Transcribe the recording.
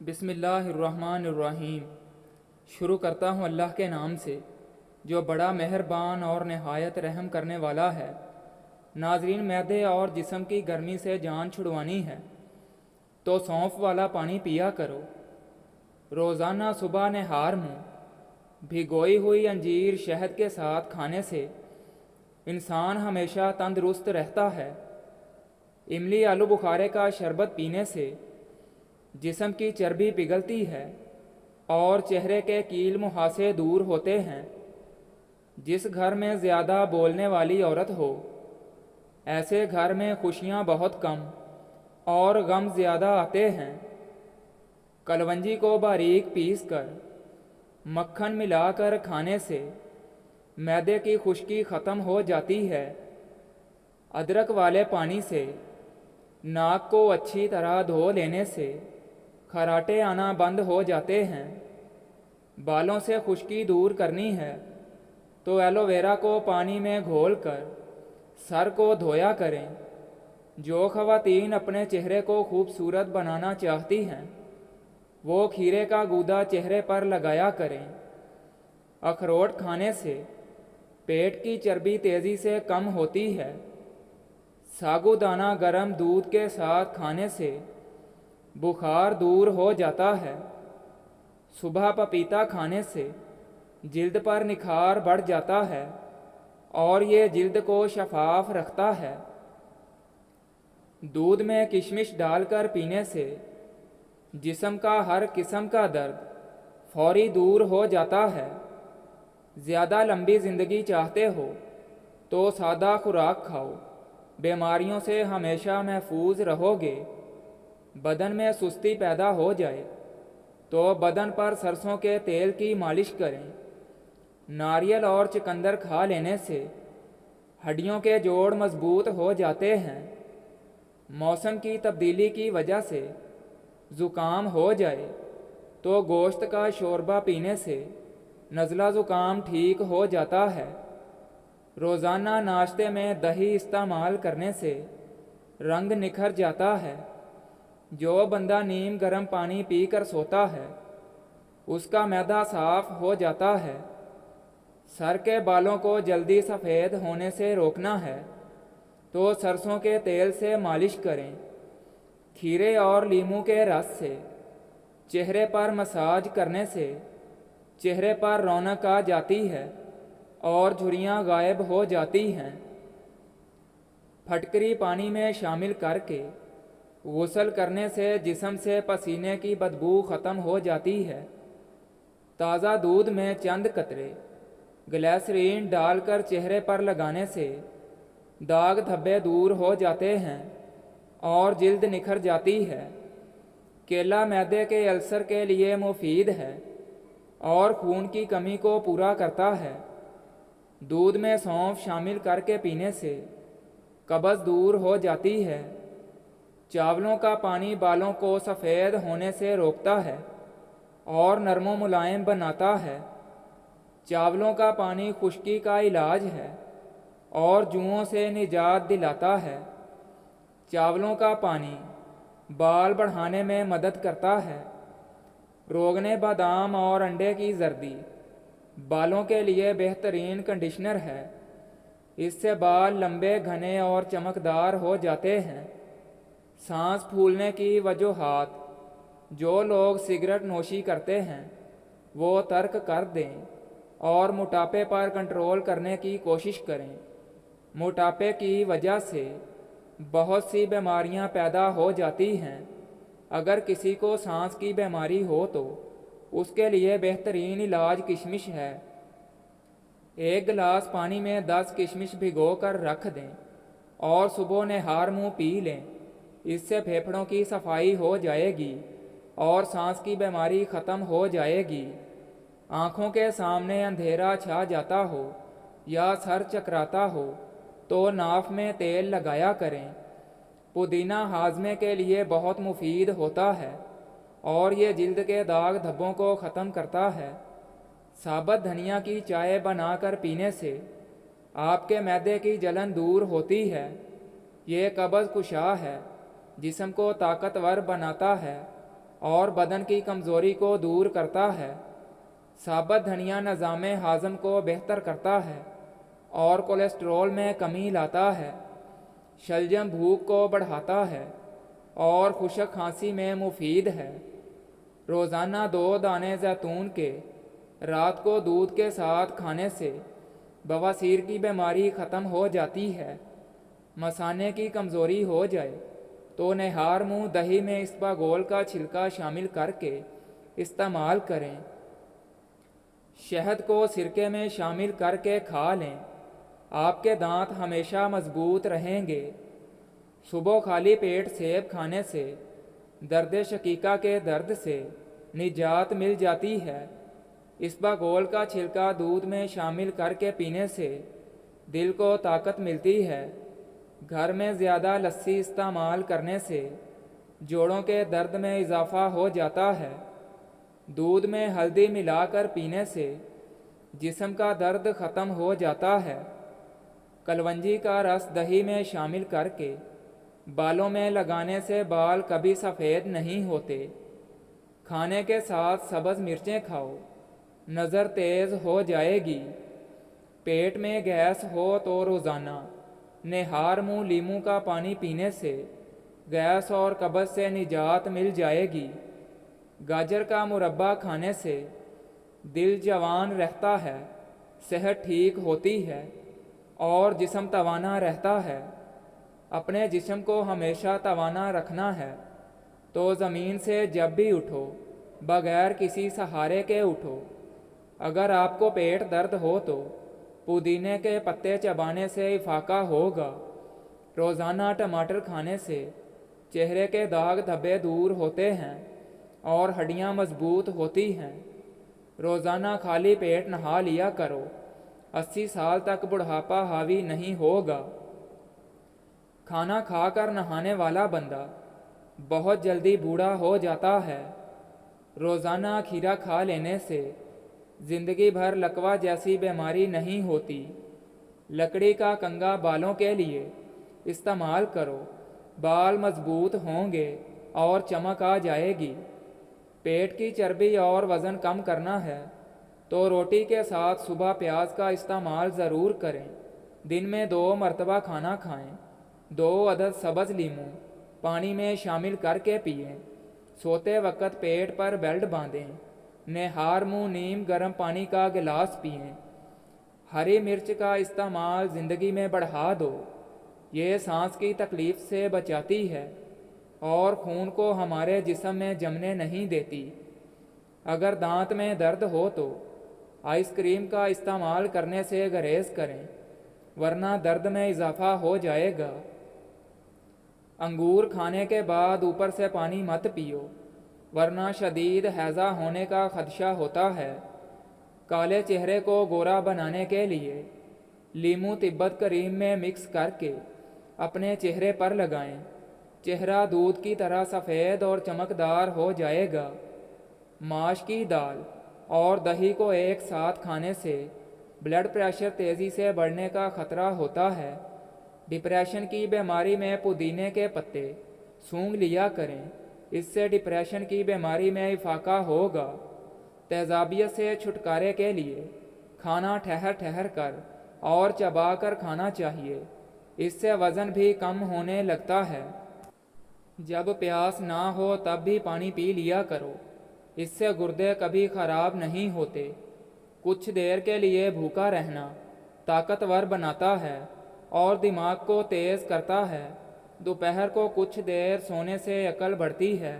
بسم اللہ الرحمن الرحیم۔ شروع کرتا ہوں اللہ کے نام سے جو بڑا مہربان اور نہایت رحم کرنے والا ہے۔ ناظرین، معدے اور جسم کی گرمی سے جان چھڑوانی ہے تو سونف والا پانی پیا کرو۔ روزانہ صبح نہار منہ بھگوئی ہوئی انجیر شہد کے ساتھ کھانے سے انسان ہمیشہ تندرست رہتا ہے۔ املی آلو بخارے کا شربت پینے سے جسم کی چربی پگھلتی ہے اور چہرے کے کیل مہاسے دور ہوتے ہیں۔ جس گھر میں زیادہ بولنے والی عورت ہو، ایسے گھر میں خوشیاں بہت کم اور غم زیادہ آتے ہیں۔ کلونجی کو باریک پیس کر مکھن ملا کر کھانے سے معدے کی خشکی ختم ہو جاتی ہے۔ ادرک والے پانی سے ناک کو اچھی طرح دھو لینے سے خراٹے آنا بند ہو جاتے ہیں۔ بالوں سے خشکی دور کرنی ہے تو ایلو ویرا کو پانی میں گھول کر سر کو دھویا کریں۔ جو خواتین اپنے چہرے کو خوبصورت بنانا چاہتی ہیں وہ کھیرے کا گودا چہرے پر لگایا کریں۔ اخروٹ کھانے سے پیٹ کی چربی تیزی سے کم ہوتی ہے۔ ساگو دانہ گرم دودھ کے ساتھ کھانے سے بخار دور ہو جاتا ہے۔ صبح پپیتا کھانے سے جلد پر نکھار بڑھ جاتا ہے اور یہ جلد کو شفاف رکھتا ہے۔ دودھ میں کشمش ڈال کر پینے سے جسم کا ہر قسم کا درد فوری دور ہو جاتا ہے۔ زیادہ لمبی زندگی چاہتے ہو تو سادہ خوراک کھاؤ، بیماریوں سے ہمیشہ محفوظ رہو گے۔ بدن میں سستی پیدا ہو جائے تو بدن پر سرسوں کے تیل کی مالش کریں۔ ناریل اور چقندر کھا لینے سے ہڈیوں کے جوڑ مضبوط ہو جاتے ہیں۔ موسم کی تبدیلی کی وجہ سے زکام ہو جائے تو گوشت کا شوربہ پینے سے نزلہ زکام ٹھیک ہو جاتا ہے۔ روزانہ ناشتے میں دہی استعمال کرنے سے رنگ نکھر جاتا ہے۔ جو بندہ نیم گرم پانی پی کر سوتا ہے اس کا معدہ صاف ہو جاتا ہے۔ سر کے بالوں کو جلدی سفید ہونے سے روکنا ہے تو سرسوں کے تیل سے مالش کریں۔ کھیرے اور لیموں کے رس سے چہرے پر مساج کرنے سے چہرے پر رونق آ جاتی ہے اور جھریاں غائب ہو جاتی ہیں۔ پھٹکری پانی میں شامل کر کے غسل کرنے سے جسم سے پسینے کی بدبو ختم ہو جاتی ہے۔ تازہ دودھ میں چند قطرے گلیسرین ڈال کر چہرے پر لگانے سے داغ دھبے دور ہو جاتے ہیں اور جلد نکھر جاتی ہے۔ کیلا معدے کے السر کے لیے مفید ہے اور خون کی کمی کو پورا کرتا ہے۔ دودھ میں سونف شامل کر کے پینے سے قبض دور ہو جاتی ہے۔ چاولوں کا پانی بالوں کو سفید ہونے سے روکتا ہے اور نرم و ملائم بناتا ہے۔ چاولوں کا پانی خشکی کا علاج ہے اور جوؤں سے نجات دلاتا ہے۔ چاولوں کا پانی بال بڑھانے میں مدد کرتا ہے۔ روغن بادام اور انڈے کی زردی بالوں کے لیے بہترین کنڈیشنر ہے۔ اس سے بال لمبے، گھنے اور چمکدار ہو جاتے ہیں۔ سانس پھولنے کی وجوہات: جو لوگ سگریٹ نوشی کرتے ہیں وہ ترک کر دیں اور موٹاپے پر کنٹرول کرنے کی کوشش کریں۔ موٹاپے کی وجہ سے بہت سی بیماریاں پیدا ہو جاتی ہیں۔ اگر کسی کو سانس کی بیماری ہو تو اس کے لیے بہترین علاج کشمش ہے۔ ایک گلاس پانی میں 10 کشمش بھگو کر رکھ دیں اور صبح نہار منہ پی لیں۔ اس سے پھیپھڑوں کی صفائی ہو جائے گی اور سانس کی بیماری ختم ہو جائے گی۔ آنکھوں کے سامنے اندھیرا چھا جاتا ہو یا سر چکراتا ہو تو ناف میں تیل لگایا کریں۔ پودینہ ہاضمے کے لیے بہت مفید ہوتا ہے اور یہ جلد کے داغ دھبوں کو ختم کرتا ہے۔ ثابت دھنیا کی چائے بنا کر پینے سے آپ کے معدے کی جلن دور ہوتی ہے۔ یہ قبض کشا ہے، جسم کو طاقتور بناتا ہے اور بدن کی کمزوری کو دور کرتا ہے۔ ثابت دھنیا نظام ہاضم کو بہتر کرتا ہے اور کولیسٹرول میں کمی لاتا ہے۔ شلجم بھوک کو بڑھاتا ہے اور خشک کھانسی میں مفید ہے۔ روزانہ 2 دانے زیتون کے رات کو دودھ کے ساتھ کھانے سے بواسیر کی بیماری ختم ہو جاتی ہے۔ مثانے کی کمزوری ہو جائے تو نہار منہ دہی میں اسپاغول کا چھلکا شامل کر کے استعمال کریں۔ شہد کو سرکے میں شامل کر کے کھا لیں، آپ کے دانت ہمیشہ مضبوط رہیں گے۔ صبح خالی پیٹ سیب کھانے سے درد شقیقہ کے درد سے نجات مل جاتی ہے۔ اسپاغول کا چھلکا دودھ میں شامل کر کے پینے سے دل کو طاقت ملتی ہے۔ گھر میں زیادہ لسی استعمال کرنے سے جوڑوں کے درد میں اضافہ ہو جاتا ہے۔ دودھ میں ہلدی ملا کر پینے سے جسم کا درد ختم ہو جاتا ہے۔ کلونجی کا رس دہی میں شامل کر کے بالوں میں لگانے سے بال کبھی سفید نہیں ہوتے۔ کھانے کے ساتھ سبز مرچیں کھاؤ، نظر تیز ہو جائے گی۔ پیٹ میں گیس ہو تو روزانہ نہار منہ لیموں کا پانی پینے سے گیس اور قبض سے نجات مل جائے گی۔ گاجر کا مربع کھانے سے دل جوان رہتا ہے، صحت ٹھیک ہوتی ہے اور جسم توانا رہتا ہے۔ اپنے جسم کو ہمیشہ توانا رکھنا ہے تو زمین سے جب بھی اٹھو بغیر کسی سہارے کے اٹھو۔ اگر آپ کو پیٹ درد ہو تو پودینے کے پتے چبانے سے افاقہ ہوگا۔ روزانہ ٹماٹر کھانے سے چہرے کے داغ دھبے دور ہوتے ہیں اور ہڈیاں مضبوط ہوتی ہیں۔ روزانہ خالی پیٹ نہا لیا کرو، 80 سال تک بڑھاپا حاوی نہیں ہوگا۔ کھانا کھا کر نہانے والا بندہ بہت جلدی بوڑھا ہو جاتا ہے۔ روزانہ کھیرا کھا لینے سے زندگی بھر لکوہ جیسی بیماری نہیں ہوتی۔ لکڑی کا کنگا بالوں کے لیے استعمال کرو، بال مضبوط ہوں گے اور چمک آ جائے گی۔ پیٹ کی چربی اور وزن کم کرنا ہے تو روٹی کے ساتھ صبح پیاز کا استعمال ضرور کریں۔ دن میں 2 مرتبہ کھانا کھائیں۔ 2 عدد سبز لیموں پانی میں شامل کر کے پئیں۔ سوتے وقت پیٹ پر بیلٹ باندھیں۔ نہار منہ نیم گرم پانی کا گلاس پئیں۔ ہری مرچ کا استعمال زندگی میں بڑھا دو، یہ سانس کی تکلیف سے بچاتی ہے اور خون کو ہمارے جسم میں جمنے نہیں دیتی۔ اگر دانت میں درد ہو تو آئس کریم کا استعمال کرنے سے گریز کریں، ورنہ درد میں اضافہ ہو جائے گا۔ انگور کھانے کے بعد اوپر سے پانی مت پیو، ورنہ شدید ہیضہ ہونے کا خدشہ ہوتا ہے۔ کالے چہرے کو گورا بنانے کے لیے لیموں تبت کریم میں مکس کر کے اپنے چہرے پر لگائیں، چہرہ دودھ کی طرح سفید اور چمکدار ہو جائے گا۔ ماش کی دال اور دہی کو ایک ساتھ کھانے سے بلڈ پریشر تیزی سے بڑھنے کا خطرہ ہوتا ہے۔ ڈپریشن کی بیماری میں پودینے کے پتے سونگھ لیا کریں، اس سے ڈپریشن کی بیماری میں افاقہ ہوگا۔ تیزابیت سے چھٹکارے کے لیے کھانا ٹھہر ٹھہر کر اور چبا کر کھانا چاہیے، اس سے وزن بھی کم ہونے لگتا ہے۔ جب پیاس نہ ہو تب بھی پانی پی لیا کرو، اس سے گردے کبھی خراب نہیں ہوتے۔ کچھ دیر کے لیے بھوکا رہنا طاقتور بناتا ہے اور دماغ کو تیز کرتا ہے۔ دوپہر کو کچھ دیر سونے سے عقل بڑھتی ہے۔